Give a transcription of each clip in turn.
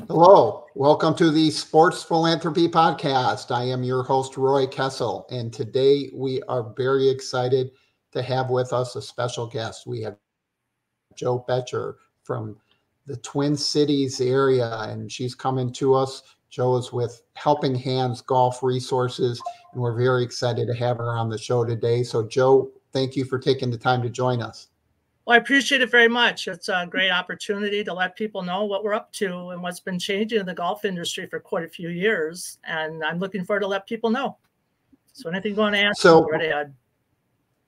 Hello, welcome to the Sports Philanthropy Podcast. I am your host, Roy Kessel, and today we are very excited to have with us a special guest. We have Jo Boettcher from the Twin Cities area, and she's coming to us. Jo is with Helping Hands Golf Resources, and we're very excited to have her on the show today. So, Jo, thank you for taking the time to join us. Well, I appreciate it very much. It's a great opportunity to let people know what we're up to and what's been changing in the golf industry for quite a few years. And I'm looking forward to let people know. So anything you want to ask, go right ahead.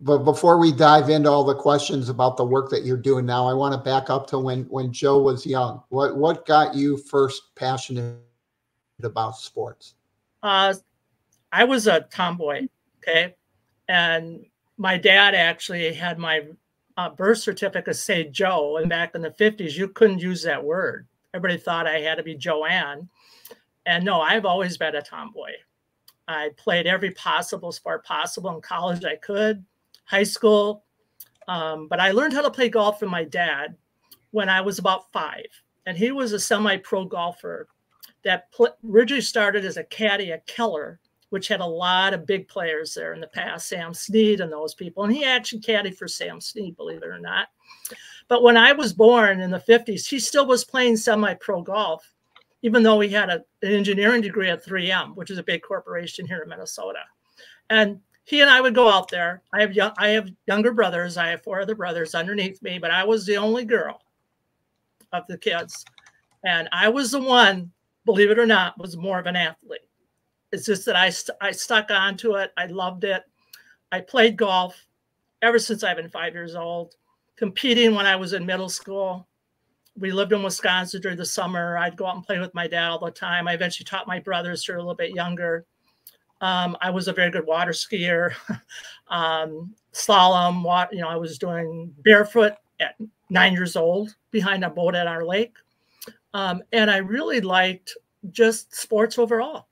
But before we dive into all the questions about the work that you're doing now, I want to back up to when Jo was young. What got you first passionate about sports? I was a tomboy, okay? And my dad actually had my birth certificate say Joe, and back in the 50s, you couldn't use that word. Everybody thought I had to be Joanne. And no, I've always been a tomboy. I played every possible sport possible in college I could, high school. But I learned how to play golf from my dad when I was about 5. And he was a semi-pro golfer that originally started as a caddy at Keller, which had a lot of big players there in the past, Sam Snead and those people. And he actually caddied for Sam Snead, believe it or not. But when I was born in the 50s, he still was playing semi-pro golf, even though he had an engineering degree at 3M, which is a big corporation here in Minnesota. And he and I would go out there. I have younger brothers. I have 4 other brothers underneath me, but I was the only girl of the kids. And I was the one, believe it or not, was more of an athlete. It's just that I stuck onto it. I loved it. I played golf ever since I've been 5 years old, competing when I was in middle school. We lived in Wisconsin during the summer. I'd go out and play with my dad all the time. I eventually taught my brothers who were a little bit younger. I was a very good water skier, slalom. I was doing barefoot at 9 years old behind a boat at our lake. And I really liked just sports overall.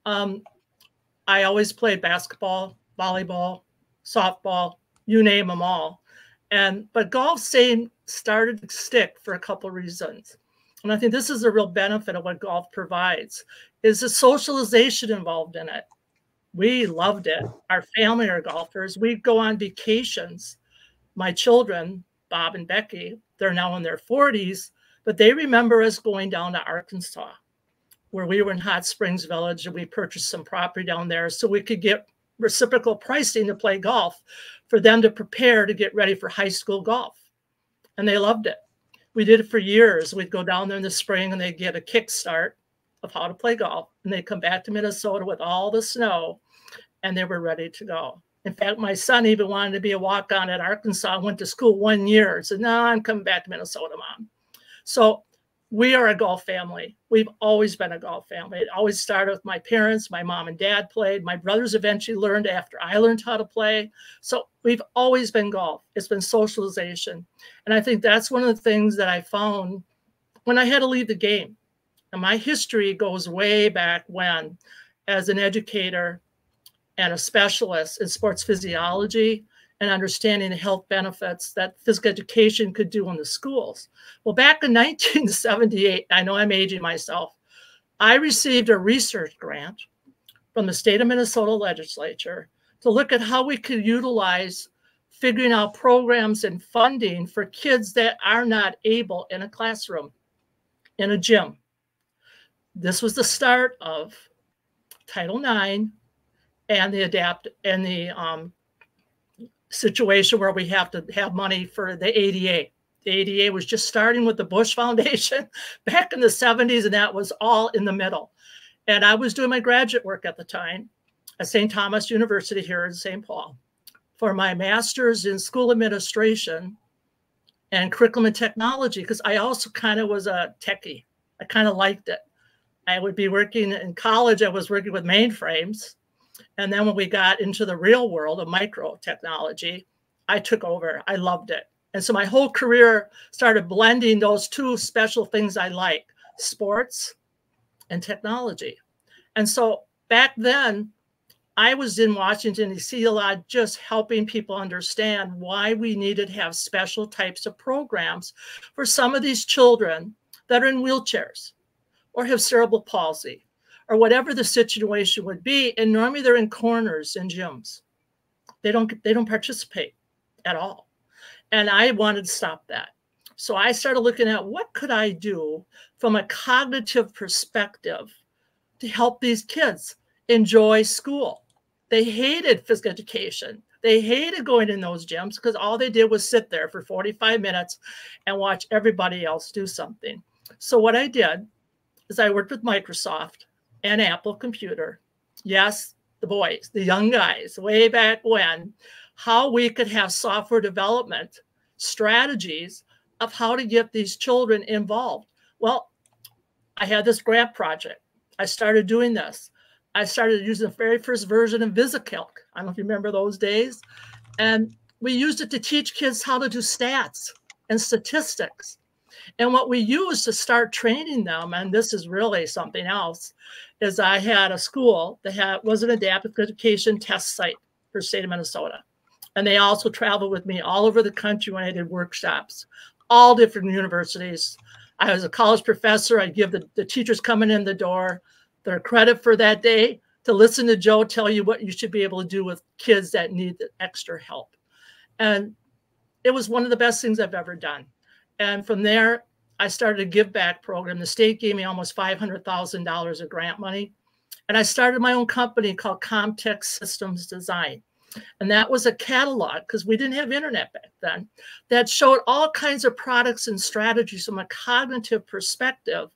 I always played basketball, volleyball, softball, you name them all. But golf started to stick for a couple of reasons. And I think this is the real benefit of what golf provides, is the socialization involved in it. We loved it. Our family are golfers. We'd go on vacations. My children, Bob and Becky, they're now in their 40s, but they remember us going down to Arkansas, where we were in Hot Springs Village, and we purchased some property down there so we could get reciprocal pricing to play golf for them to prepare to get ready for high school golf. And they loved it. We did it for years. We'd go down there in the spring and they'd get a kickstart of how to play golf. And they'd come back to Minnesota with all the snow and they were ready to go. In fact, my son even wanted to be a walk-on at Arkansas, went to school 1 year and said, no, I'm coming back to Minnesota, Mom. So we are a golf family. We've always been a golf family. It always started with my parents. My mom and dad played. My brothers eventually learned after I learned how to play. So we've always been golf. It's been socialization. And I think that's one of the things that I found when I had to leave the game. And my history goes way back when, as an educator and a specialist in sports physiology and understanding the health benefits that physical education could do in the schools. Well, back in 1978, I know I'm aging myself, I received a research grant from the state of Minnesota legislature to look at how we could utilize figuring out programs and funding for kids that are not able in a classroom, in a gym. This was the start of Title IX and the situation where we have to have money for the ADA. The ADA was just starting with the Bush Foundation back in the 70s, and that was all in the middle. And I was doing my graduate work at the time at St. Thomas University here in St. Paul for my master's in school administration and curriculum and technology, because I also kind of was a techie. I kind of liked it. I would be working in college. I was working with mainframes. And then when we got into the real world of micro technology, I took over. I loved it. And so my whole career started blending those two special things I like, sports and technology. And so back then, I was in Washington, D.C. a lot, just helping people understand why we needed to have special types of programs for some of these children that are in wheelchairs, or have cerebral palsy or whatever the situation would be. And normally they're in corners in gyms. They don't participate at all. And I wanted to stop that. So I started looking at what could I do from a cognitive perspective to help these kids enjoy school. They hated physical education. They hated going in those gyms because all they did was sit there for 45 minutes and watch everybody else do something. So what I did is I worked with Microsoft and Apple Computer. Yes, the boys, the young guys, way back when, how we could have software development strategies of how to get these children involved. Well, I had this grant project. I started doing this. I started using the very first version of VisiCalc. I don't know if you remember those days. And we used it to teach kids how to do stats and statistics. And what we used to start training them, and this is really something else, is I had a school that was an adaptive education test site for the state of Minnesota. And they also traveled with me all over the country when I did workshops, all different universities. I was a college professor. I'd give the teachers coming in the door their credit for that day to listen to Jo tell you what you should be able to do with kids that need the extra help. And it was one of the best things I've ever done. And from there, I started a give back program. The state gave me almost $500,000 of grant money. And I started my own company called Comtech Systems Design. And that was a catalog, because we didn't have internet back then, that showed all kinds of products and strategies from a cognitive perspective,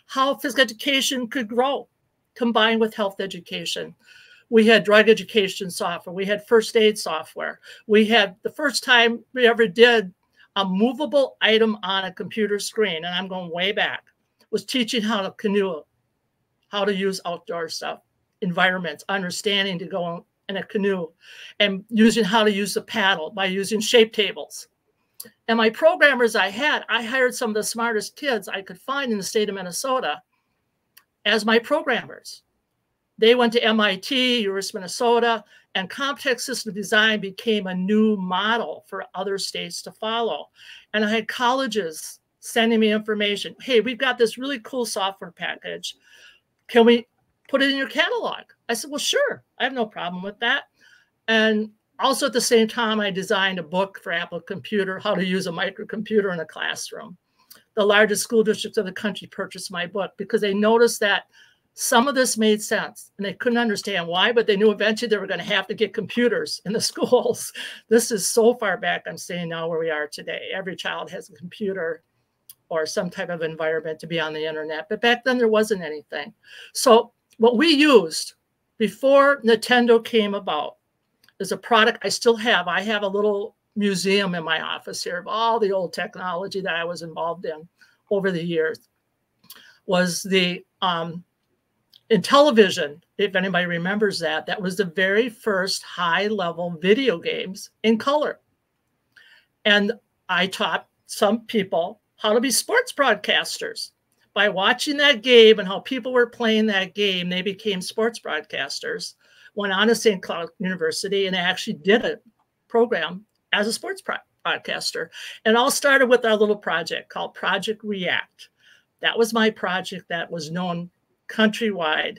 how physical education could grow combined with health education. We had drug education software. We had first aid software. We had the first time we ever did a movable item on a computer screen, and I'm going way back, was teaching how to canoe, how to use outdoor stuff, environments, understanding to go in a canoe, and using how to use the paddle by using shape tables. And my programmers I hired some of the smartest kids I could find in the state of Minnesota as my programmers. They went to MIT, University of Minnesota, and complex system design became a new model for other states to follow. And I had colleges sending me information. Hey, we've got this really cool software package. Can we put it in your catalog? I said, well, sure. I have no problem with that. And also at the same time, I designed a book for Apple Computer, how to use a microcomputer in a classroom. The largest school districts of the country purchased my book because they noticed that some of this made sense and they couldn't understand why, but they knew eventually they were going to have to get computers in the schools. This is so far back, I'm saying now, where we are today. Every child has a computer or some type of environment to be on the internet. But back then there wasn't anything. So what we used before Nintendo came about is a product I still have. I have a little museum in my office here of all the old technology that I was involved in over the years. Was the in television, if anybody remembers that, that was the very first high-level video games in color. And I taught some people how to be sports broadcasters. By watching that game and how people were playing that game, they became sports broadcasters, went on to St. Cloud University, and actually did a program as a sports broadcaster. And it all started with our little project called Project React. That was my project that was known countrywide.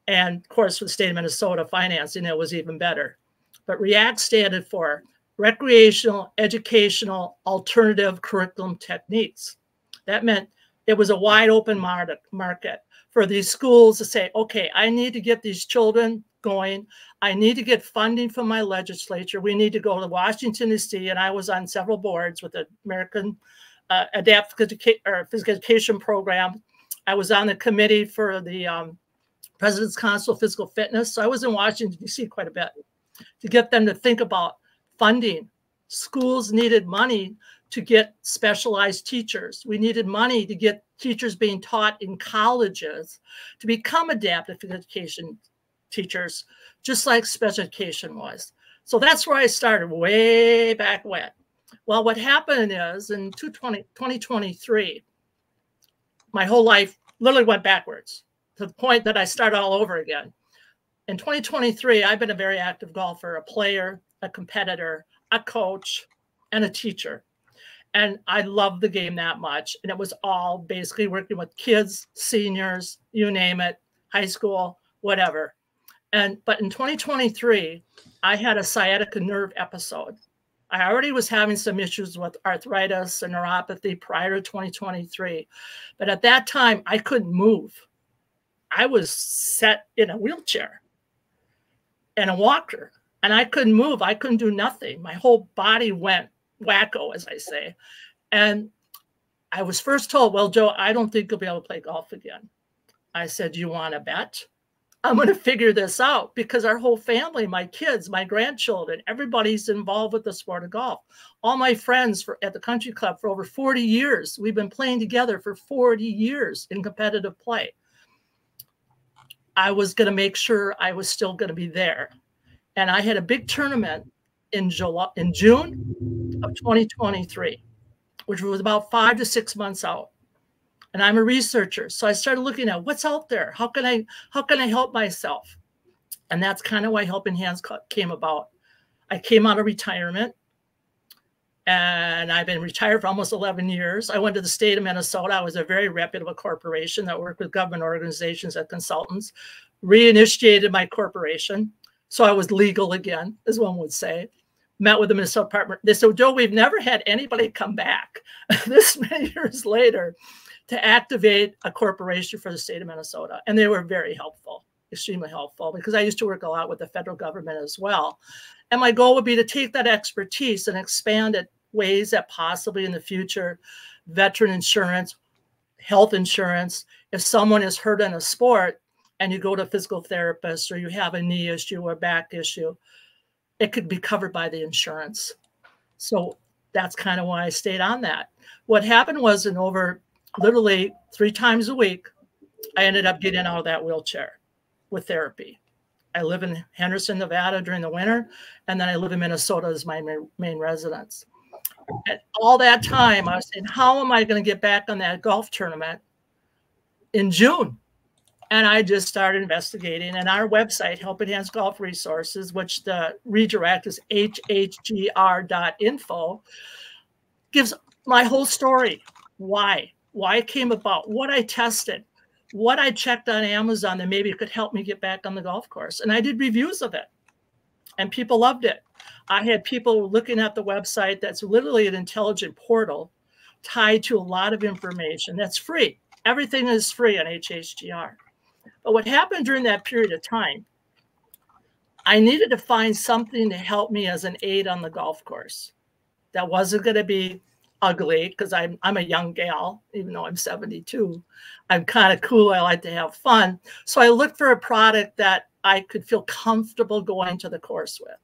And of course, for the state of Minnesota, financing it was even better. But REACT standard for Recreational Educational Alternative Curriculum Techniques. That meant it was a wide open market for these schools to say, okay, I need to get these children going. I need to get funding from my legislature. We need to go to Washington, D.C. And I was on several boards with the American Adaptive Physical Education Program. I was on the committee for the President's Council of Physical Fitness. So I was in Washington, D.C. quite a bit to get them to think about funding. Schools needed money to get specialized teachers. We needed money to get teachers being taught in colleges to become adaptive education teachers, just like special education was. So that's where I started way back when. Well, what happened is in 2023, my whole life literally went backwards to the point that I started all over again. In 2023, I've been a very active golfer, a player, a competitor, a coach, and a teacher. And I loved the game that much. And it was all basically working with kids, seniors, you name it, high school, whatever. But in 2023, I had a sciatica nerve episode. I already was having some issues with arthritis and neuropathy prior to 2023. But at that time, I couldn't move. I was set in a wheelchair and a walker, and I couldn't move. I couldn't do nothing. My whole body went wacko, as I say. And I was first told, well, Jo, I don't think you'll be able to play golf again. I said, you want to bet? I'm going to figure this out, because our whole family, my kids, my grandchildren, everybody's involved with the sport of golf. All my friends at the country club for over 40 years. We've been playing together for 40 years in competitive play. I was going to make sure I was still going to be there. And I had a big tournament in June of 2023, which was about 5 to 6 months out. And I'm a researcher. So I started looking at what's out there. How can I help myself? And that's kind of why Helping Hands came about. I came out of retirement, and I've been retired for almost 11 years. I went to the state of Minnesota. I was a very reputable corporation that worked with government organizations and consultants, reinitiated my corporation. So I was legal again, as one would say. Met with the Minnesota Department. They said, Jo, we've never had anybody come back this many years later to activate a corporation for the state of Minnesota. And they were very helpful, extremely helpful, because I used to work a lot with the federal government as well. And my goal would be to take that expertise and expand it ways that possibly in the future, veteran insurance, health insurance, if someone is hurt in a sport and you go to a physical therapist, or you have a knee issue or back issue, it could be covered by the insurance. So that's kind of why I stayed on that. What happened was, in over literally 3 times a week, I ended up getting out of that wheelchair with therapy. I live in Henderson, Nevada during the winter, and then I live in Minnesota as my main residence. And all that time, I was saying, how am I going to get back on that golf tournament in June? And I just started investigating. And our website, Helping Hands Golf Resources, which the redirect is hhgr.info, gives my whole story. Why it came about, what I tested, what I checked on Amazon that maybe could help me get back on the golf course. And I did reviews of it, and people loved it. I had people looking at the website that's literally an intelligent portal tied to a lot of information that's free. Everything is free on HHGR. But what happened during that period of time, I needed to find something to help me as an aide on the golf course that wasn't going to be ugly, because I'm a young gal, even though I'm 72. I'm kind of cool. I like to have fun. So I looked for a product that I could feel comfortable going to the course with.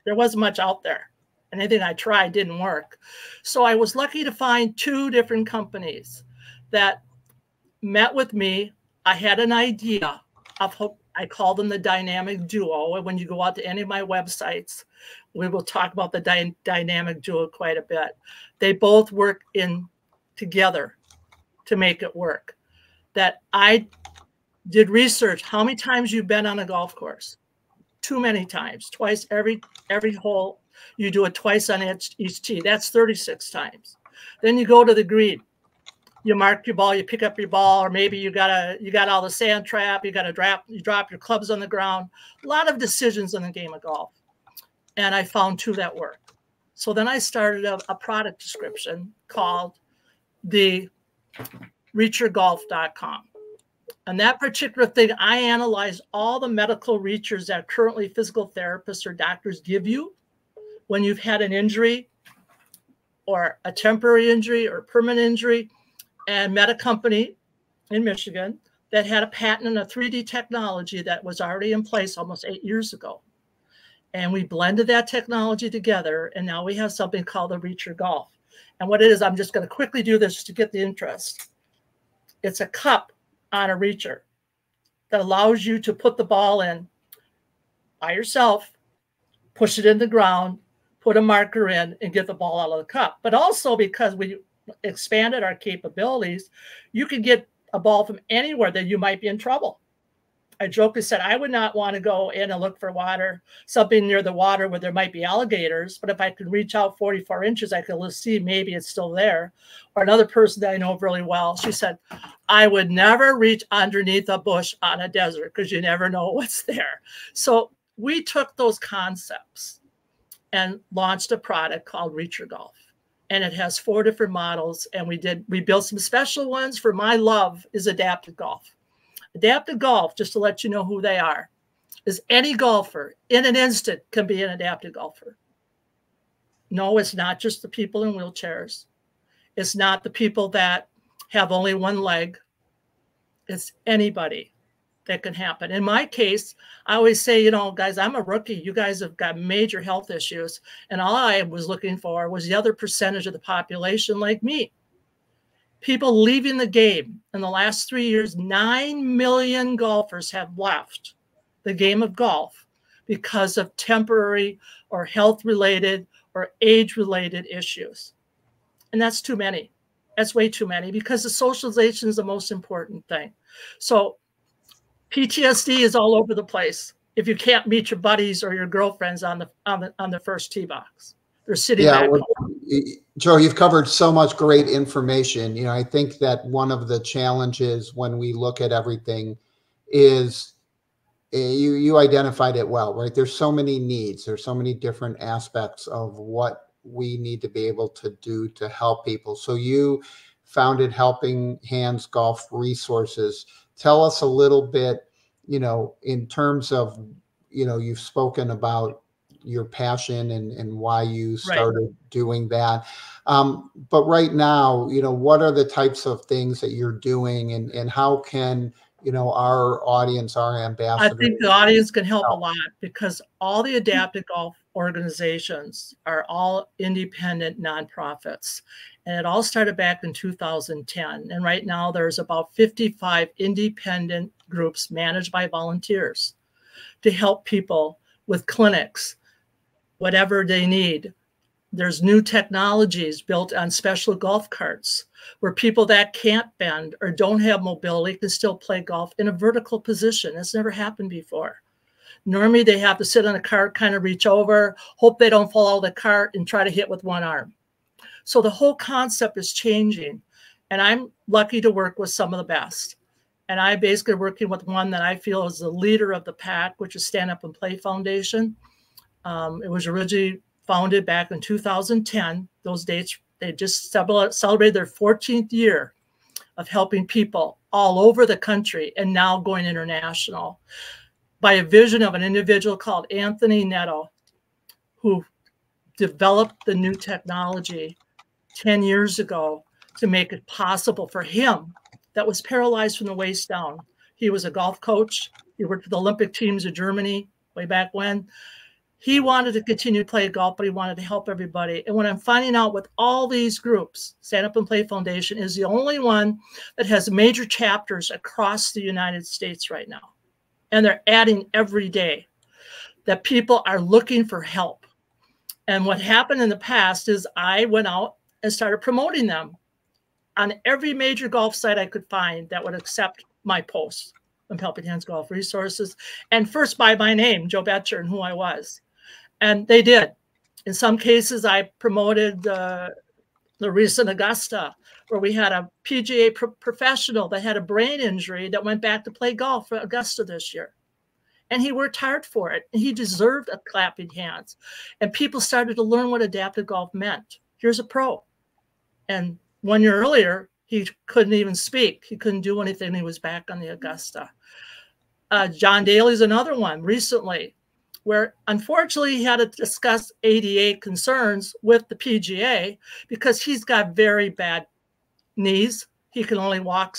There wasn't much out there. Anything I tried didn't work. So I was lucky to find 2 different companies that met with me. I had an idea of how I call them the dynamic duo. And when you go out to any of my websites, we will talk about the dynamic duo quite a bit. They both work in together to make it work. That I did research. How many times you've been on a golf course? Too many times. Twice every hole. You do it twice on each tee. That's 36 times. Then you go to the green. You mark your ball, you pick up your ball, or maybe you got all the sand trap, you drop your clubs on the ground. A lot of decisions in the game of golf. And I found 2 that work. So then I started a product description called the reachergolf.com. And that particular thing, I analyzed all the medical reachers that currently physical therapists or doctors give you when you've had an injury, or a temporary injury or permanent injury, and met a company in Michigan that had a patent on a 3D technology that was already in place almost 8 years ago. And we blended that technology together, and now we have something called the Reacher Golf. And what it is, I'm just going to quickly do this to get the interest. It's a cup on a reacher that allows you to put the ball in by yourself, push it in the ground, put a marker in, and get the ball out of the cup. But also, because we expanded our capabilities, you can get a ball from anywhere that you might be in trouble. I jokingly said, I would not want to go in and look for water, something near the water where there might be alligators. But if I could reach out 44 inches, I could see maybe it's still there. Or another person that I know really well, she said, I would never reach underneath a bush on a desert because you never know what's there. So we took those concepts and launched a product called Reacher Golf. And it has 4 different models. And we built some special ones. For my love is adaptive golf. Adaptive golf, just to let you know who they are, is any golfer in an instant can be an adaptive golfer. No, it's not just the people in wheelchairs. It's not the people that have only one leg. It's anybody that can happen. In my case, I always say, guys, I'm a rookie. You guys have got major health issues. And all I was looking for was the other percentage of the population like me. People leaving the game. In the last 3 years, 9 million golfers have left the game of golf because of temporary or health-related or age-related issues. And that's too many. That's way too many because the socialization is the most important thing. So PTSD is all over the place if you can't meet your buddies or your girlfriends on the first tee box. They're sitting back home. Jo, you've covered so much great information. I think that one of the challenges when we look at everything is you identified it well, right? There's so many needs. There's so many different aspects of what we need to be able to do to help people. So you founded Helping Hands Golf Resources. Tell us a little bit, in terms of, you've spoken about your passion and why you started doing that. But right now, what are the types of things that you're doing and how can, our audience, our ambassadors? I think the audience can help a lot because all the adaptive golf organizations are all independent nonprofits. And it all started back in 2010. And right now there's about 55 independent groups managed by volunteers to help people with clinics, whatever they need. There's new technologies built on special golf carts where people that can't bend or don't have mobility can still play golf in a vertical position. It's never happened before. Normally they have to sit on a cart, kind of reach over, hope they don't fall out of the cart and try to hit with one arm. So the whole concept is changing. And I'm lucky to work with some of the best. And I'm basically working with one that I feel is the leader of the pack, which is Stand Up and Play Foundation. It was originally founded back in 2010. Those dates, they just celebrated their 14th year of helping people all over the country and now going international by a vision of an individual called Anthony Netto, who developed the new technology 10 years ago to make it possible for him that was paralyzed from the waist down. He was a golf coach. He worked for the Olympic teams of Germany way back when. He wanted to continue to play golf, but he wanted to help everybody. And when I'm finding out with all these groups, Stand Up and Play Foundation is the only one that has major chapters across the United States right now. And they're adding every day that people are looking for help. And what happened in the past is I went out and started promoting them on every major golf site I could find that would accept my posts from Helping Hands Golf Resources. And first by my name, Jo Boettcher, and who I was. And they did. In some cases, I promoted the recent Augusta, where we had a PGA professional that had a brain injury that went back to play golf for Augusta this year. And he worked hard for it. And he deserved a clapping hands. And people started to learn what adaptive golf meant. Here's a pro. And 1 year earlier, he couldn't even speak. He couldn't do anything. He was back on the Augusta. John Daly's another one recently, where unfortunately he had to discuss ADA concerns with the PGA because he's got very bad knees. He can only walk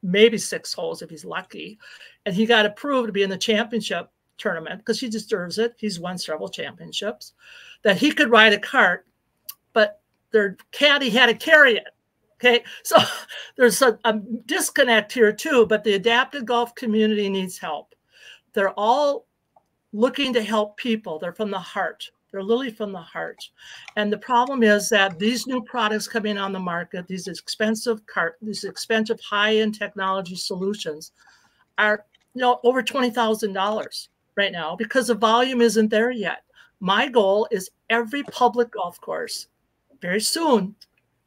maybe six holes if he's lucky. And he got approved to be in the championship tournament because he deserves it. He's won several championships. That he could ride a cart, but their caddy had to carry it. Okay, so there's a disconnect here too, but the adaptive golf community needs help. They're all looking to help people. They're from the heart. They're literally from the heart. And the problem is that these new products coming on the market, these expensive high-end technology solutions are over $20,000 right now because the volume isn't there yet. My goal is every public golf course, very soon,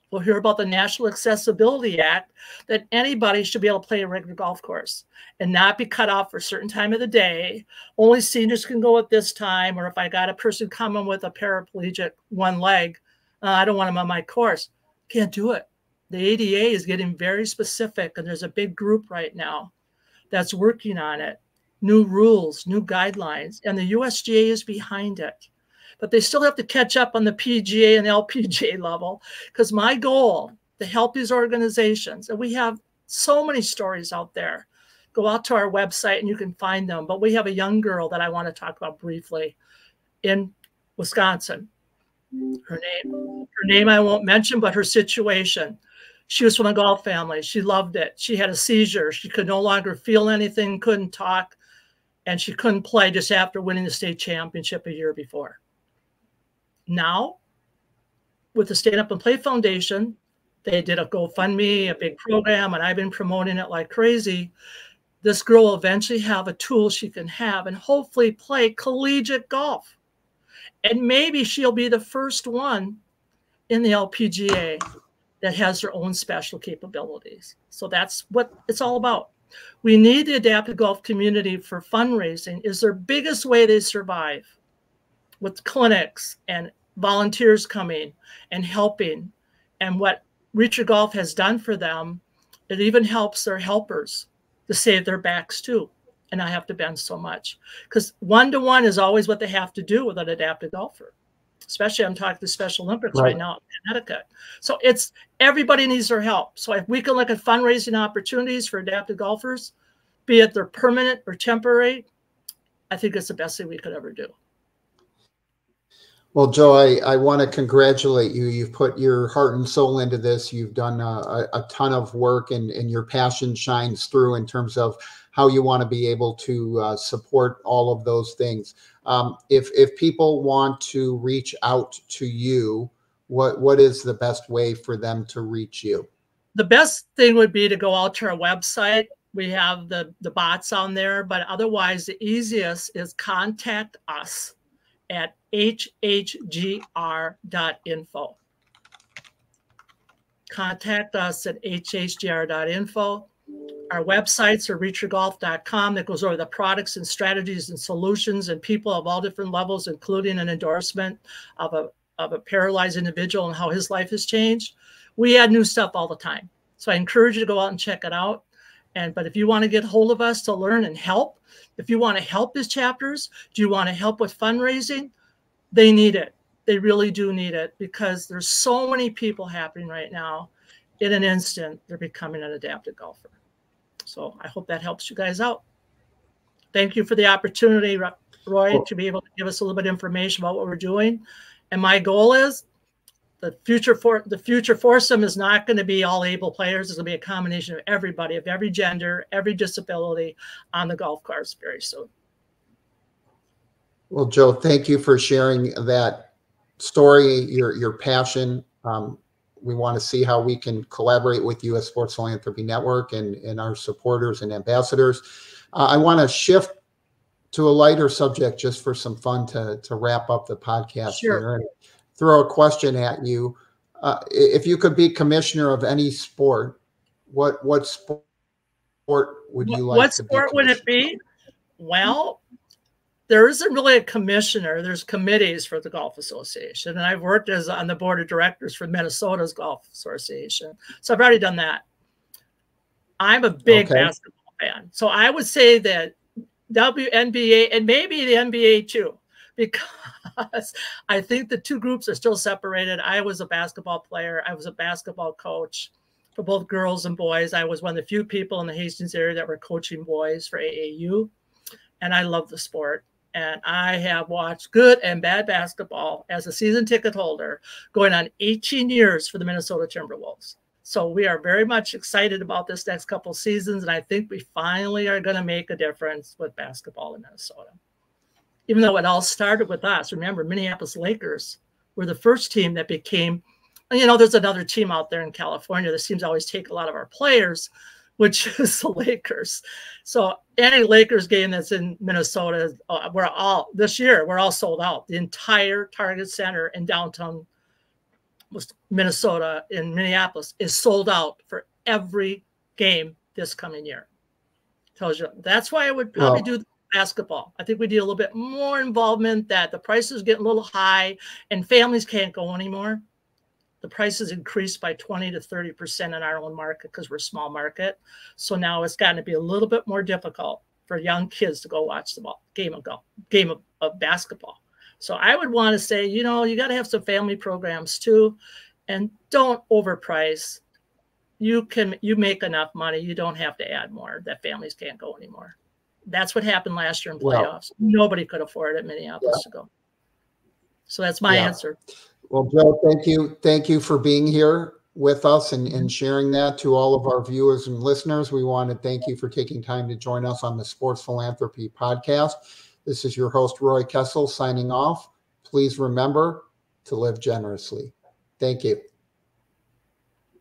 we'll hear about the National Accessibility Act, that anybody should be able to play a regular golf course and not be cut off for a certain time of the day. Only seniors can go at this time, or if I got a person coming with a paraplegic one leg, I don't want them on my course. Can't do it. The ADA is getting very specific, and there's a big group right now that's working on it. New rules, new guidelines, and the USGA is behind it. But they still have to catch up on the PGA and LPGA level, because my goal to help these organizations, and we have so many stories out there. Go out to our website and you can find them. But we have a young girl that I want to talk about briefly in Wisconsin. Her name I won't mention, but her situation. She was from a golf family. She loved it. She had a seizure. She could no longer feel anything, couldn't talk, and she couldn't play just after winning the state championship a year before. Now, with the Stand Up and Play Foundation, they did a GoFundMe, a big program, and I've been promoting it like crazy. This girl will eventually have a tool she can have and hopefully play collegiate golf. And maybe she'll be the first one in the LPGA that has her own special capabilities. So that's what it's all about. We need the adaptive golf community for fundraising. Is their biggest way they survive, with clinics and volunteers coming and helping. And what Reach Your Golf has done for them, it even helps their helpers to save their backs too. And I have to bend so much, because one-to-one is always what they have to do with an adaptive golfer. Especially I'm talking to Special Olympics right now in Connecticut. So it's everybody needs their help. So if we can look at fundraising opportunities for adaptive golfers, be it they're permanent or temporary, I think it's the best thing we could ever do. Well, Jo, I want to congratulate you. You've put your heart and soul into this. You've done a ton of work, and your passion shines through in terms of how you want to be able to support all of those things. If people want to reach out to you, what is the best way for them to reach you? The best thing would be to go out to our website. We have the bots on there, but otherwise the easiest is contact us at hhgr.info. Contact us at hhgr.info. Our websites are reachyourgolf.com, that goes over the products and strategies and solutions and people of all different levels, including an endorsement of a paralyzed individual and how his life has changed. We add new stuff all the time. So I encourage you to go out and check it out. But if you want to get hold of us to learn and help, if you want to help these chapters, do you want to help with fundraising? They need it. They really do need it, because there's so many people happening right now. In an instant, they're becoming an adaptive golfer. So I hope that helps you guys out. Thank you for the opportunity, Roy, to be able to give us a little bit of information about what we're doing. And my goal is the future foursome is not going to be all able players. It's going to be a combination of everybody, of every gender, every disability on the golf course very soon. Well, Jo, thank you for sharing that story, your passion. We want to see how we can collaborate with you as Sports Philanthropy Network and our supporters and ambassadors. I want to shift to a lighter subject just for some fun to wrap up the podcast here, and throw a question at you. If you could be commissioner of any sport, what sport would you like to be? What sport would it be? Well, there isn't really a commissioner. There's committees for the Golf Association. And I've worked on the board of directors for Minnesota's Golf Association. So I've already done that. I'm a big basketball fan. So I would say that WNBA and maybe the NBA too, because I think the two groups are still separated. I was a basketball player. I was a basketball coach for both girls and boys. I was one of the few people in the Hastings area that were coaching boys for AAU. And I love the sport. And I have watched good and bad basketball as a season ticket holder going on 18 years for the Minnesota Timberwolves. So we are very much excited about this next couple of seasons. And I think we finally are going to make a difference with basketball in Minnesota. Even though it all started with us. Remember, Minneapolis Lakers were the first team that became, there's another team out there in California that seems to always take a lot of our players. which is the Lakers. So any Lakers game that's in Minnesota, this year, we're all sold out. The entire Target Center in downtown Minnesota, in Minneapolis, is sold out for every game this coming year. Tells you. That's why I would probably do basketball. I think we need a little bit more involvement, that the prices get a little high and families can't go anymore. The prices increased by 20 to 30% in our own market because we're a small market. So now it's gotten to be a little bit more difficult for young kids to go watch the game of basketball. So I would want to say, you got to have some family programs too, and don't overprice. You make enough money. You don't have to add more that families can't go anymore. That's what happened last year in playoffs. Nobody could afford it, Minneapolis, to go. So that's my answer. Well, Jo, thank you for being here with us and sharing that to all of our viewers and listeners. We want to thank you for taking time to join us on the Sports Philanthropy Podcast. This is your host, Roy Kessel, signing off. Please remember to live generously. Thank you.